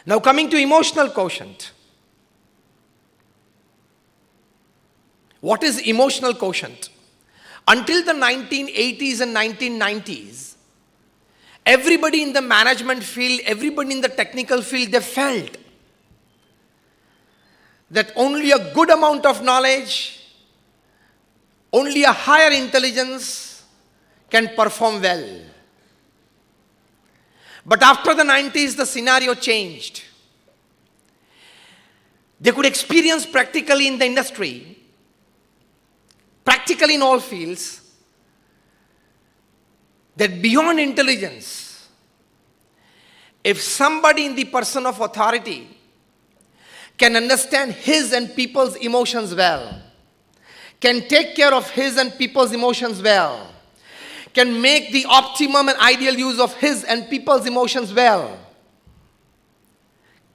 Now coming to emotional quotient. What is emotional quotient? Until the 1980s and 1990s, everybody in the management field, everybody in the technical field, they felt that only a good amount of knowledge, only a higher intelligence can perform well. But after the 90s, the scenario changed. They could experience practically in the industry, practically in all fields, that beyond intelligence, if somebody in the person of authority can understand his and people's emotions well, can take care of his and people's emotions well, can make the optimum and ideal use of his and people's emotions well,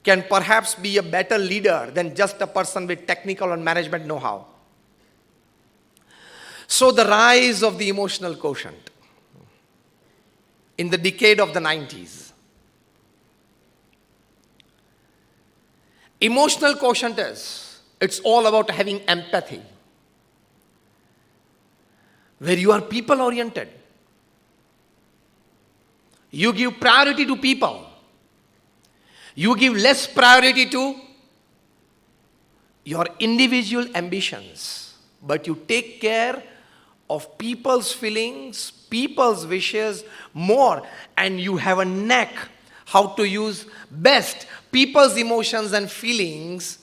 can perhaps be a better leader than just a person with technical and management know-how. So the rise of the emotional quotient in the decade of the 90s. Emotional quotient it's all about having empathy, where you are people-oriented. You give priority to people. You give less priority to your individual ambitions, but you take care of people's feelings, people's wishes more, and you have a knack how to use best people's emotions and feelings,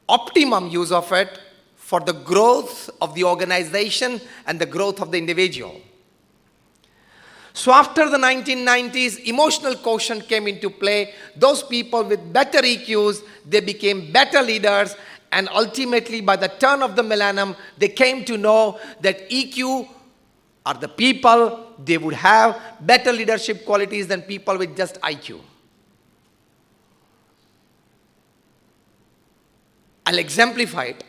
optimum use of it for the growth of the organization and the growth of the individual. So after the 1990s, emotional quotient came into play. Those people with better EQs, they became better leaders, and ultimately by the turn of the millennium, they came to know that EQ are the people, they would have better leadership qualities than people with just IQ. I'll exemplify it.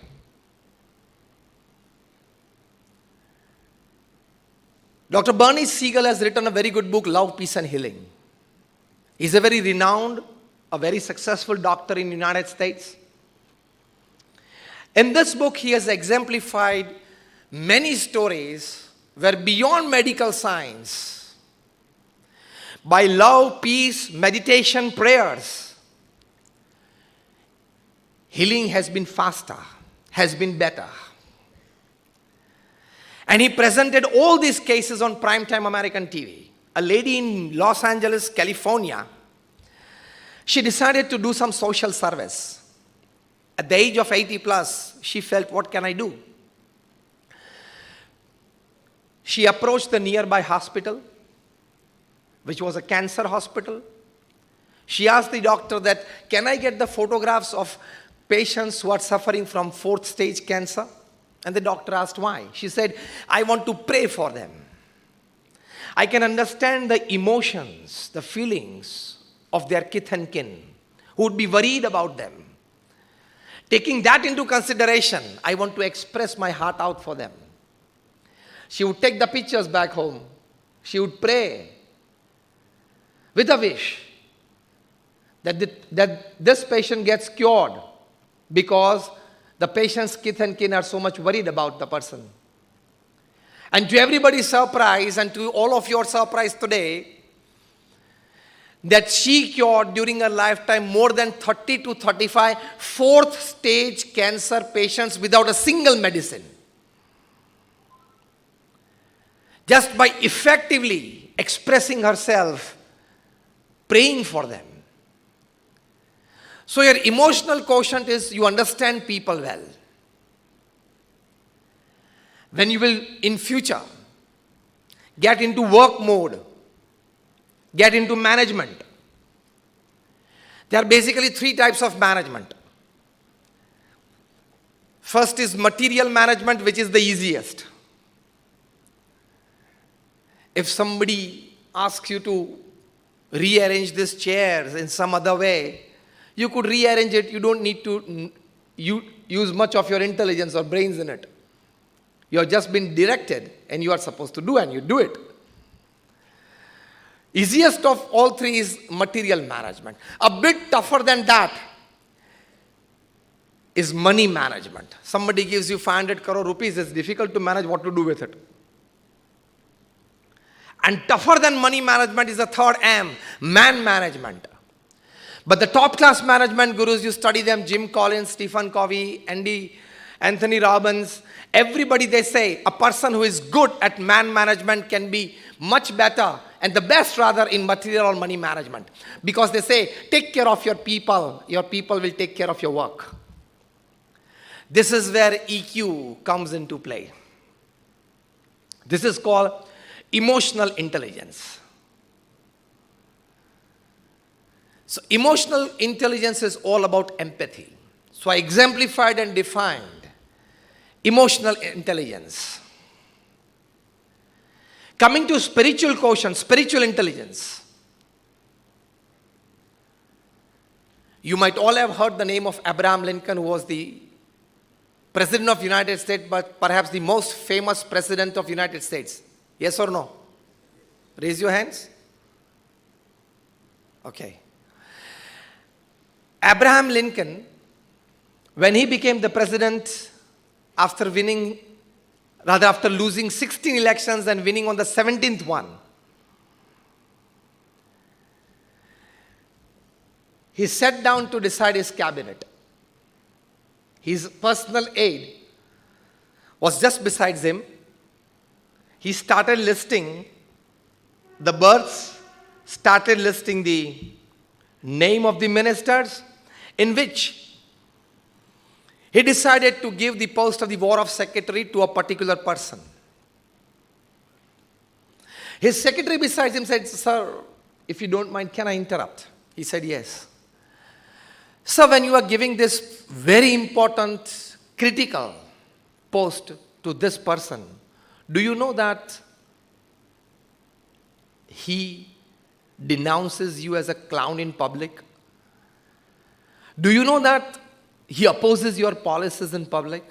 Dr. Bernie Siegel has written a very good book, Love, Peace and Healing. He's a very renowned, a very successful doctor in the United States. In this book, he has exemplified many stories where beyond medical science, by love, peace, meditation, prayers, healing has been faster, has been better. And he presented all these cases on primetime American TV. A lady in Los Angeles, California, she decided to do some social service. At the age of 80 plus, she felt, what can I do? She approached the nearby hospital, which was a cancer hospital. She asked the doctor that, can I get the photographs of patients who are suffering from 4th stage cancer? And the doctor asked why. She said, I want to pray for them. I can understand the emotions, the feelings of their kith and kin who would be worried about them. Taking that into consideration, I want to express my heart out for them. She would take the pictures back home. She would pray with a wish that this patient gets cured because the patient's kith and kin are so much worried about the person. And to everybody's surprise, and to all of your surprise today, that she cured during her lifetime more than 30 to 35 4th stage cancer patients without a single medicine. Just by effectively expressing herself, praying for them. So your emotional quotient is you understand people well. When you will in future get into work mode, get into management, there are basically 3 types of management. First is material management, which is the easiest. If somebody asks you to rearrange these chairs in some other way, you could rearrange it. You don't need to use much of your intelligence or brains in it. You have just been directed and you are supposed to do, and you do it. Easiest of all three is material management. A bit tougher than that is money management. Somebody gives you 500 crore rupees, it's difficult to manage what to do with it. And tougher than money management is the third M, man management. But the top class management gurus, you study them, Jim Collins, Stephen Covey, Anthony Robbins, everybody, they say a person who is good at man management can be much better and the best rather in material or money management. Because they say, take care of your people will take care of your work. This is where EQ comes into play. This is called emotional intelligence. So emotional intelligence is all about empathy. So I exemplified and defined emotional intelligence. Coming to spiritual quotient, spiritual intelligence. You might all have heard the name of Abraham Lincoln, who was the President of the United States, but perhaps the most famous President of the United States. Yes or no? Raise your hands. Okay. Abraham Lincoln, when he became the president after losing 16 elections and winning on the 17th one, he sat down to decide his cabinet. His personal aide was just beside him. He started listing the births, started listing the name of the ministers, in which he decided to give the post of the War of Secretary to a particular person. His secretary beside him said, "Sir, if you don't mind, can I interrupt?" He said, "Yes." "Sir, when you are giving this very important, critical post to this person, do you know that he denounces you as a clown in public? Do you know that he opposes your policies in public?"